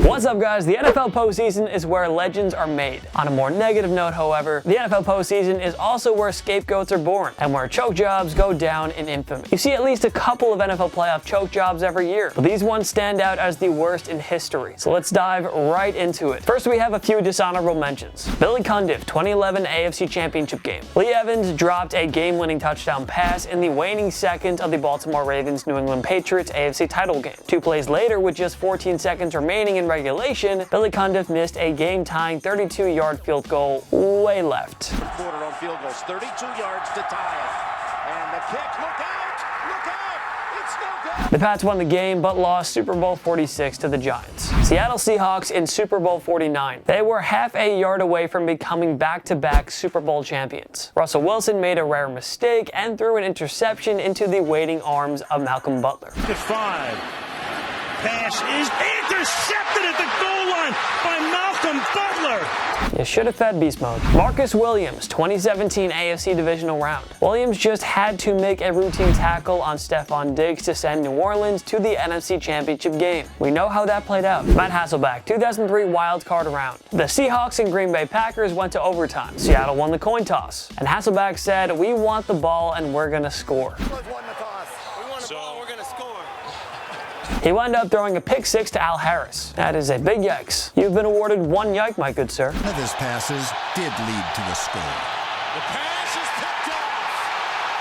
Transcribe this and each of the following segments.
What's up, guys? The NFL postseason is where legends are made. On a more negative note, however, the NFL postseason is also where scapegoats are born and where choke jobs go down in infamy. You see at least a couple of NFL playoff choke jobs every year, but these ones stand out as the worst in history. So let's dive right into it. First, we have a few dishonorable mentions. Billy Cundiff, 2011 AFC Championship game. Lee Evans dropped a game-winning touchdown pass in the waning seconds of the Baltimore Ravens New England Patriots AFC title game. 2 plays later, with just 14 seconds remaining in regulation, Billy Cundiff missed a game-tying 32-yard field goal way left. Quarter on field goals, 32 yards to tie it. And the kick, look out, it's no good. The Pats won the game, but lost Super Bowl 46 to the Giants. Seattle Seahawks in Super Bowl 49. They were half a yard away from becoming back-to-back Super Bowl champions. Russell Wilson made a rare mistake and threw an interception into the waiting arms of Malcolm Butler. To 5. Pass is intercepted at the goal line by Malcolm Butler. You should have fed beast mode. Marcus Williams, 2017 AFC Divisional Round. Williams just had to make a routine tackle on Stephon Diggs to send New Orleans to the NFC Championship game. We know how that played out. Matt HASSELBECK, 2003 Wild Card Round. The Seahawks and Green Bay Packers went to overtime. Seattle won the coin toss. And HASSELBECK said, "We want the ball and we're gonna score." He wound up throwing a pick six to Al Harris. That is a big yikes. You've been awarded 1 yike, my good sir. His passes did lead to a score. The pass is picked off.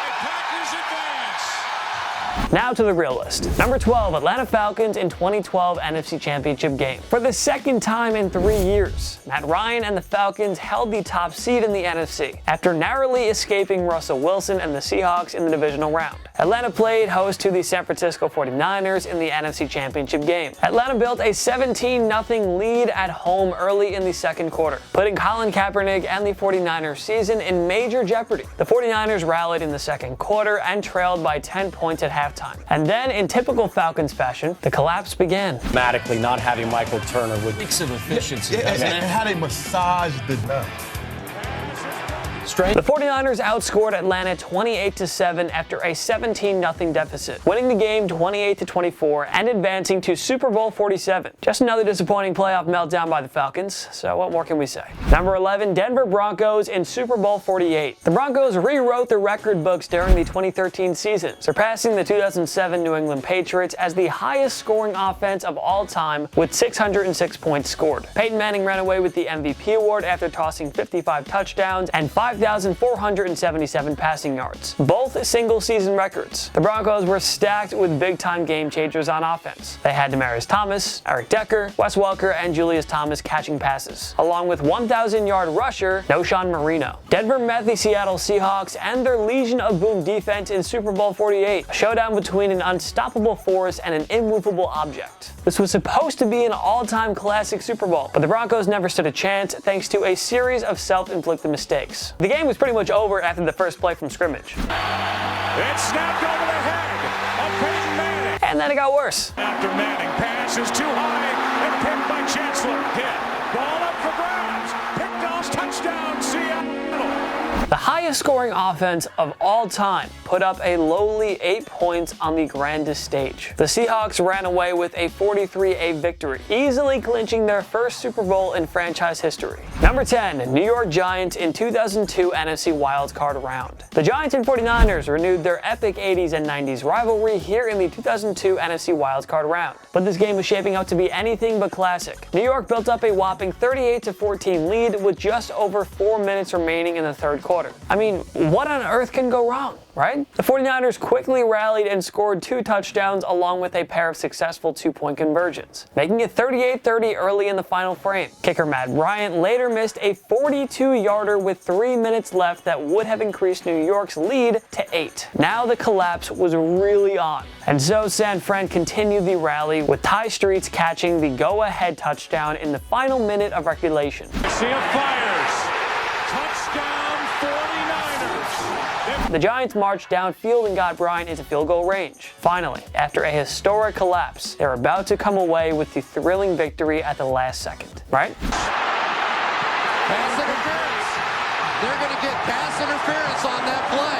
The Packers advance. Now to the real list. Number 12, Atlanta Falcons in 2012 NFC Championship game. For the second time in 3 years, Matt Ryan and the Falcons held the top seed in the NFC after narrowly escaping Russell Wilson and the Seahawks in the divisional round. Atlanta played host to the San Francisco 49ers in the NFC Championship game. Atlanta built a 17-0 lead at home early in the second quarter, putting Colin Kaepernick and the 49ers season in major jeopardy. The 49ers rallied in the second quarter and trailed by 10 points at halftime. And then, in typical Falcons fashion, the collapse began. Automatically not having Michael Turner would mix of efficiency, doesn't it? How they massage the The 49ers outscored Atlanta 28-7 after a 17-0 deficit, winning the game 28-24 and advancing to Super Bowl 47. Just another disappointing playoff meltdown by the Falcons, so what more can we say? Number 11, Denver Broncos in Super Bowl 48. The Broncos rewrote the record books during the 2013 season, surpassing the 2007 New England Patriots as the highest scoring offense of all time with 606 points scored. Peyton Manning ran away with the MVP award after tossing 55 touchdowns and 5,477 passing yards, both single-season records. The Broncos were stacked with big-time game changers on offense. They had Demaryius Thomas, Eric Decker, Wes Welker, and Julius Thomas catching passes, along with 1,000-yard rusher Knowshon Marino. Denver met the Seattle Seahawks and their Legion of Boom defense in Super Bowl 48, a showdown between an unstoppable force and an immovable object. This was supposed to be an all-time classic Super Bowl, but the Broncos never stood a chance thanks to a series of self-inflicted mistakes. The game was pretty much over after the first play from scrimmage. It's snapped over the head of Peyton Manning. And then it got worse. After Manning, pass is too high and picked by Chancellor. Hit. Ball up for grabs. Picked off, touchdown, Seattle. The highest scoring offense of all time put up a lowly 8 points on the grandest stage. The Seahawks ran away with a 43-8 victory, easily clinching their first Super Bowl in franchise history. Number 10, New York Giants in 2002 NFC Wild Card Round. The Giants and 49ers renewed their epic 80s and 90s rivalry here in the 2002 NFC Wild Card Round. But this game was shaping up to be anything but classic. New York built up a whopping 38-14 lead with just over 4 minutes remaining in the third quarter. I mean, what on earth can go wrong, right? The 49ers quickly rallied and scored 2 touchdowns along with a pair of successful 2-point conversions, making it 38-30 early in the final frame. Kicker Matt Bryant later missed a 42-yarder with 3 minutes left that would have increased New York's lead to 8. Now the collapse was really on, and so San Fran continued the rally with Ty Streets catching the go-ahead touchdown in the final minute of regulation. Garcia fires. Touchdown 49ers. The Giants marched downfield and got Bryant into field goal range. Finally, after a historic collapse, they're about to come away with the thrilling victory at the last second, right? Pass interference. They're going to get pass interference on that play.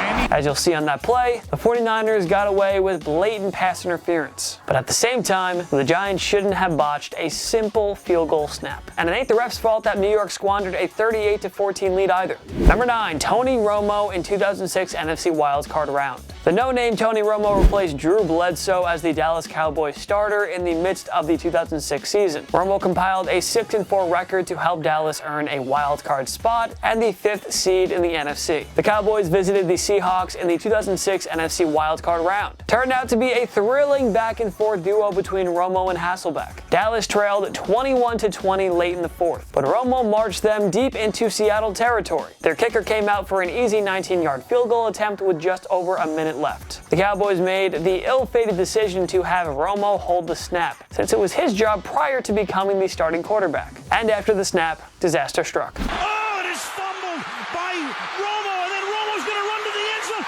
And As you'll see on that play, the 49ers got away with blatant pass interference. But at the same time, the Giants shouldn't have botched a simple field goal snap. And it ain't the ref's fault that New York squandered a 38-14 lead either. Number 9, Tony Romo in 2006 NFC wildcard round. The no-name Tony Romo replaced Drew Bledsoe as the Dallas Cowboys starter in the midst of the 2006 season. Romo compiled a 6-4 record to help Dallas earn a wildcard spot and the 5th seed in the NFC. The Cowboys visited the Seahawks in the 2006 NFC wildcard round. Turned out to be a thrilling back-and-forth duo between Romo and HASSELBECK. Dallas trailed 21-20 late in the 4th, but Romo marched them deep into Seattle territory. Their kicker came out for an easy 19-yard field goal attempt with just over a minute left. The Cowboys made the ill-fated decision to have Romo hold the snap, since it was his job prior to becoming the starting quarterback. And after the snap, disaster struck. Oh, it is fumbled by Romo, and then Romo's going to run to the end zone.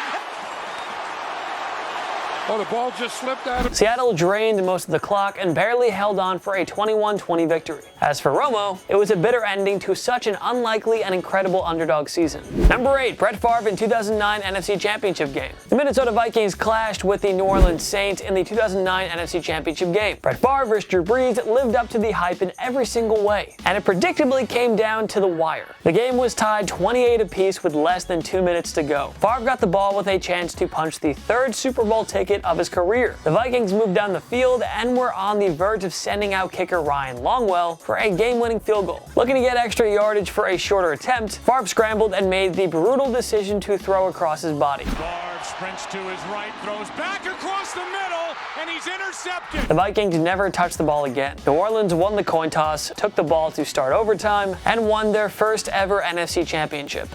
Oh, the ball just slipped out of... Seattle drained most of the clock and barely held on for a 21-20 victory. As for Romo, it was a bitter ending to such an unlikely and incredible underdog season. Number 8, Brett Favre in 2009 NFC Championship game. The Minnesota Vikings clashed with the New Orleans Saints in the 2009 NFC Championship game. Brett Favre versus Drew Brees lived up to the hype in every single way, and it predictably came down to the wire. The game was tied 28 apiece with less than 2 minutes to go. Favre got the ball with a chance to punch the 3rd Super Bowl ticket of his career. The Vikings moved down the field and were on the verge of sending out kicker Ryan Longwell for a game-winning field goal. Looking to get extra yardage for a shorter attempt, Favre scrambled and made the brutal decision to throw across his body. Favre sprints to his right, throws back across the middle, and he's intercepted. The Vikings never touched the ball again. New Orleans won the coin toss, took the ball to start overtime, and won their first ever NFC Championship.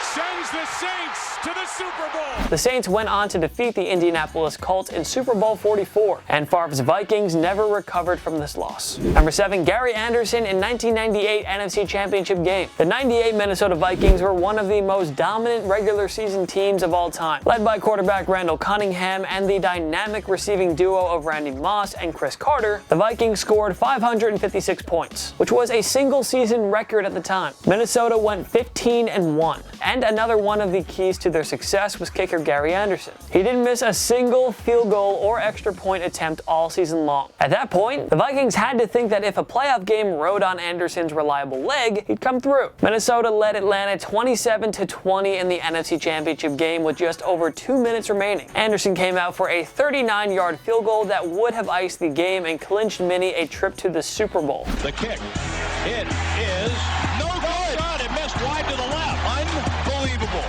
Sends the Saints to the Super Bowl. The Saints went on to defeat the Indianapolis Colts in Super Bowl 44, and Favre's Vikings never recovered from this loss. Number 7, Gary Anderson in 1998 NFC Championship game. The 98 Minnesota Vikings were one of the most dominant regular season teams of all time. Led by quarterback Randall Cunningham and the dynamic receiving duo of Randy Moss and Chris Carter, the Vikings scored 556 points, which was a single season record at the time. Minnesota went 15-1, and another one of the keys to their success was kicker Gary Anderson. He didn't miss a single field goal or extra point attempt all season long. At that point, the Vikings had to think that if a playoff game rode on Anderson's reliable leg, he'd come through. Minnesota led Atlanta 27-20 in the NFC Championship game with just over 2 minutes remaining. Anderson came out for a 39-yard field goal that would have iced the game and clinched Minnie a trip to the Super Bowl. The kick. It is no good. It missed wide to the left. Unbelievable.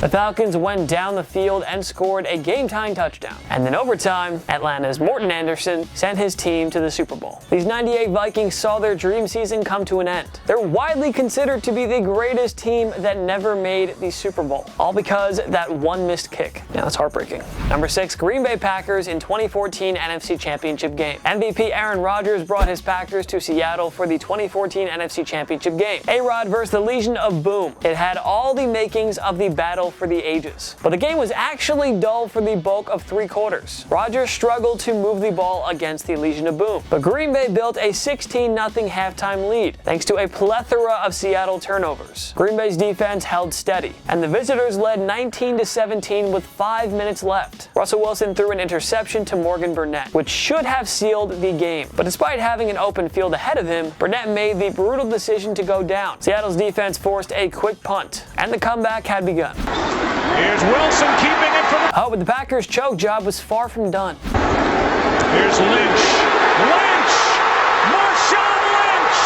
The Falcons went down the field and scored a game-tying touchdown. And in overtime, Atlanta's Morton Anderson sent his team to the Super Bowl. These 98 Vikings saw their dream season come to an end. They're widely considered to be the greatest team that never made the Super Bowl, all because that one missed kick. Now that's heartbreaking. Number 6, Green Bay Packers in 2014 NFC Championship game. MVP Aaron Rodgers brought his Packers to Seattle for the 2014 NFC Championship game. A-Rod versus the Legion of Boom. It had all the makings of the battle for the ages. But the game was actually dull for the bulk of 3 quarters. Rodgers struggled to move the ball against the Legion of Boom, but Green Bay built a 16-0 halftime lead thanks to a plethora of Seattle turnovers. Green Bay's defense held steady, and the visitors led 19-17 with 5 minutes left. Russell Wilson threw an interception to Morgan Burnett, which should have sealed the game. But despite having an open field ahead of him, Burnett made the brutal decision to go down. Seattle's defense forced a quick punt, and the comeback had begun. Here's Wilson keeping it from... Oh, but the Packers' choke job was far from done. Here's Lynch. Marshawn Lynch.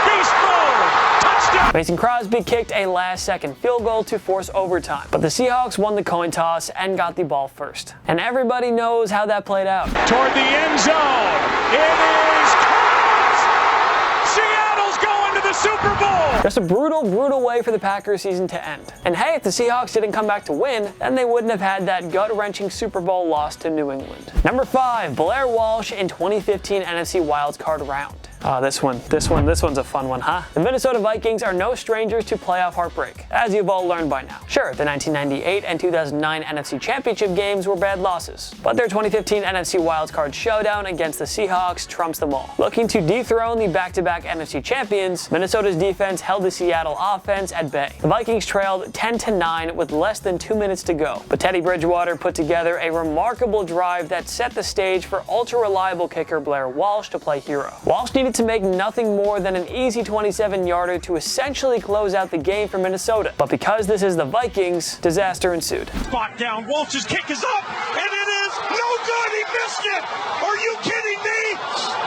Beast mode. Touchdown. Mason Crosby kicked a last-second field goal to force overtime, but the Seahawks won the coin toss and got the ball first. And everybody knows how that played out. Toward the end zone. It is caught. Seattle's going to the Super Bowl. Just a brutal way for the Packers season to end. And hey, if the Seahawks didn't come back to win, then they wouldn't have had that gut-wrenching Super Bowl loss to New England. Number 5, BLAIR WALSH in 2015 NFC wildcard round. Oh, this one's a fun one, huh? The Minnesota Vikings are no strangers to playoff heartbreak, as you've all learned by now. Sure, the 1998 and 2009 NFC Championship games were bad losses, but their 2015 NFC wildcard showdown against the Seahawks trumps them all. Looking to dethrone the back-to-back NFC champions, Minnesota's defense held the Seattle offense at bay. The Vikings trailed 10-9 with less than 2 minutes to go, but Teddy Bridgewater put together a remarkable drive that set the stage for ultra-reliable kicker BLAIR Walsh to play hero. Walsh needed to make nothing more than an easy 27-yarder to essentially close out the game for Minnesota, but because this is the Vikings, disaster ensued. Spot down. Walsh's kick is up, and it is no good. He missed it. Are you kidding me?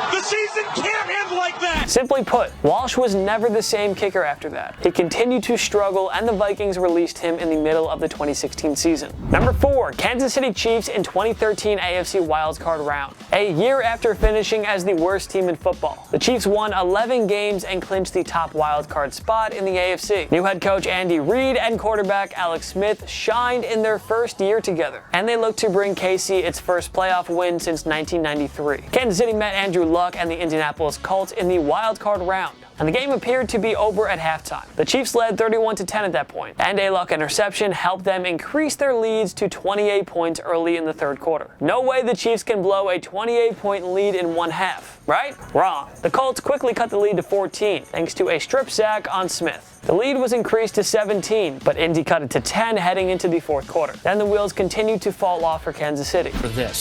The season can't end like that. Simply put, Walsh was never the same kicker after that. He continued to struggle, and the Vikings released him in the middle of the 2016 season. Number 4, Kansas City Chiefs in 2013 AFC wildcard round. A year after finishing as the worst team in football, the Chiefs won 11 games and clinched the top wildcard spot in the AFC. New head coach Andy Reid and quarterback Alex Smith shined in their first year together, and they looked to bring KC its first playoff win since 1993. Kansas City met Andrew Luck and the Indianapolis Colts in the wildcard round, and the game appeared to be over at halftime. The Chiefs led 31-10 at that point, and a Luck interception helped them increase their leads to 28 points early in the third quarter. No way the Chiefs can blow a 28-point lead in one half, right? Wrong. The Colts quickly cut the lead to 14 thanks to a strip sack on Smith. The lead was increased to 17, but Indy cut it to 10 heading into the fourth quarter. Then the wheels continued to fall off for Kansas City.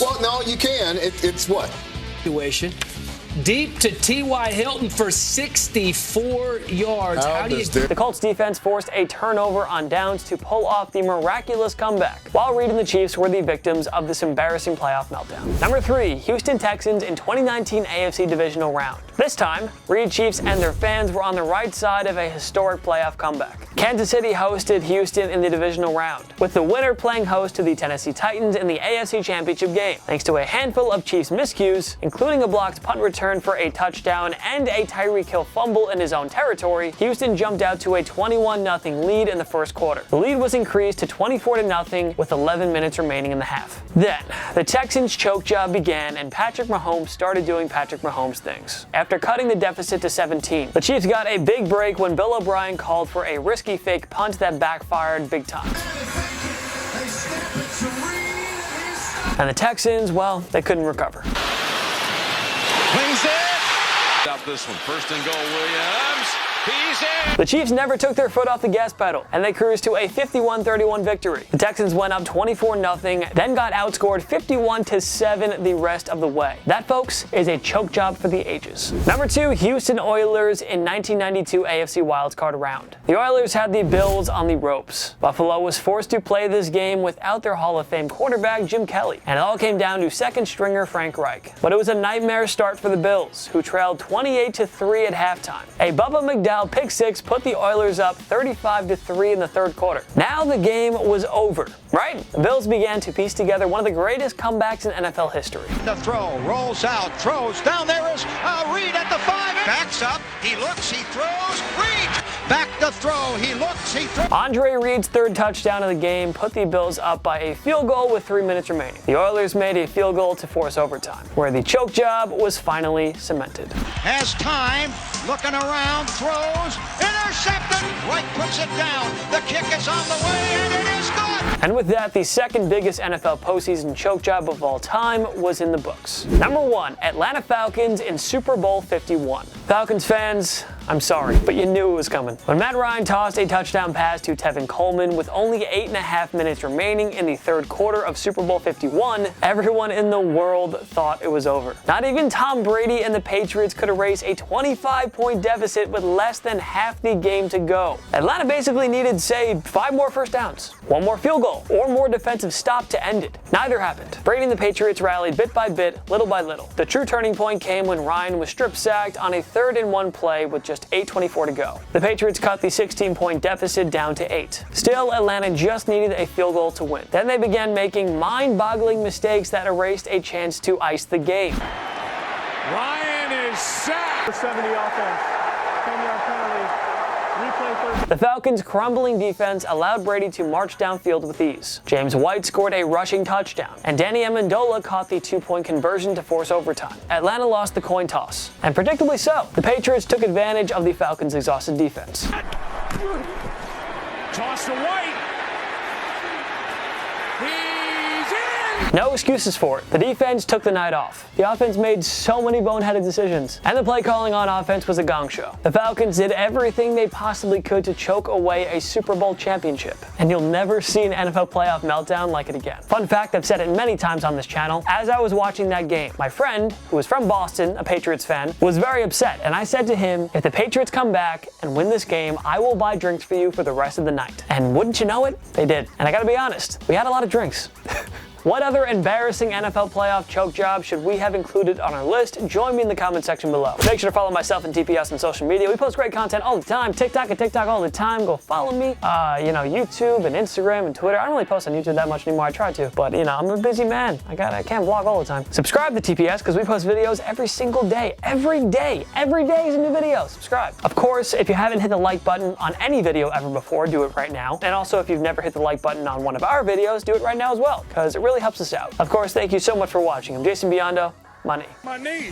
Well, no, you can. It's what? Situation. Deep to T.Y. Hilton for 64 yards. How do you do? The Colts defense forced a turnover on downs to pull off the miraculous comeback, while Reid and the Chiefs were the victims of this embarrassing playoff meltdown. Number 3, Houston Texans in 2019 AFC divisional round. This time, Reid Chiefs and their fans were on the right side of a historic playoff comeback. Kansas City hosted Houston in the divisional round, with the winner playing host to the Tennessee Titans in the AFC Championship game. Thanks to a handful of Chiefs miscues, including a blocked punt return for a touchdown and a Tyreek Hill fumble in his own territory, Houston jumped out to a 21-0 lead in the first quarter. The lead was increased to 24-0 with 11 minutes remaining in the half. Then, the Texans' choke job began and Patrick Mahomes started doing Patrick Mahomes things. After cutting the deficit to 17, the Chiefs got a big break when Bill O'Brien called for a risky fake punt that backfired big time. And the Texans, well, they couldn't recover. Wings it. Stop this one. First and goal, Williams. He's in. The Chiefs never took their foot off the gas pedal, and they cruised to a 51-31 victory. The Texans went up 24-0, then got outscored 51-7 the rest of the way. That, folks, is a choke job for the ages. Number 2, Houston Oilers in 1992 AFC wildcard round. The Oilers had the Bills on the ropes. Buffalo was forced to play this game without their Hall of Fame quarterback Jim Kelly, and it all came down to second stringer Frank Reich. But it was a nightmare start for the Bills, who trailed 28-3 at halftime. A Bubba McDowell pick six put the Oilers up 35-3 in the third quarter. Now the game was over, right? The Bills began to piece together one of the greatest comebacks in NFL history. The throw, rolls out, throws, down there is Reid at the 5, backs up, he looks, he throws, Reid, back to throw, he looks, he throws. Andre Reed's third touchdown of the game put the Bills up by a field goal with 3 minutes remaining. The Oilers made a field goal to force overtime, where the choke job was finally cemented. Has time, looking around, throws, intercepted, Wright puts it down, the kick is on the way, and it is good. And with that, the second biggest NFL postseason choke job of all time was in the books. Number 1, Atlanta Falcons in Super Bowl 51. Falcons fans, I'm sorry, but you knew it was coming. When Matt Ryan tossed a touchdown pass to Tevin Coleman with only 8.5 minutes remaining in the third quarter of Super Bowl 51, everyone in the world thought it was over. Not even Tom Brady and the Patriots could erase a 25-point deficit with less than half the game to go. Atlanta basically needed, say, 5 more first downs, 1 more field goal, or more defensive stop to end it. Neither happened. Brady and the Patriots rallied bit by bit, little by little. The true turning point came when Ryan was strip sacked on a 3rd and 1 play with just 8:24 to go. The Patriots cut the 16-point deficit down to 8. Still, Atlanta just needed a field goal to win. Then they began making mind-boggling mistakes that erased a chance to ice the game. Ryan is sacked. 70 offense. 10-yard penalty. Replay 30. The Falcons' crumbling defense allowed Brady to march downfield with ease. James White scored a rushing touchdown, and Danny Amendola caught the 2-point conversion to force overtime. Atlanta lost the coin toss, and predictably so. The Patriots took advantage of the Falcons' exhausted defense. Toss to White. No excuses for it. The defense took the night off. The offense made so many boneheaded decisions, and the play calling on offense was a gong show. The Falcons did everything they possibly could to choke away a Super Bowl championship, and you'll never see an NFL playoff meltdown like it again. Fun fact, I've said it many times on this channel, as I was watching that game, my friend, who was from Boston, a Patriots fan, was very upset, and I said to him, if the Patriots come back and win this game, I will buy drinks for you for the rest of the night. And wouldn't you know it, they did. And I gotta be honest, we had a lot of drinks. What other embarrassing NFL playoff choke job should we have included on our list? Join me in the comment section below. Make sure to follow myself and TPS on social media. We post great content all the time. TikTok all the time. Go follow me. YouTube and Instagram and Twitter. I don't really post on YouTube that much anymore. I try to, but I'm a busy man. I can't vlog all the time. Subscribe to TPS because we post videos every single day. Every day is a new video. Subscribe. Of course, if you haven't hit the like button on any video ever before, do it right now. And also, if you've never hit the like button on one of our videos, do it right now as well, because it really helps us out. Of course, thank you so much for watching. I'm Jason Biondo. My knee.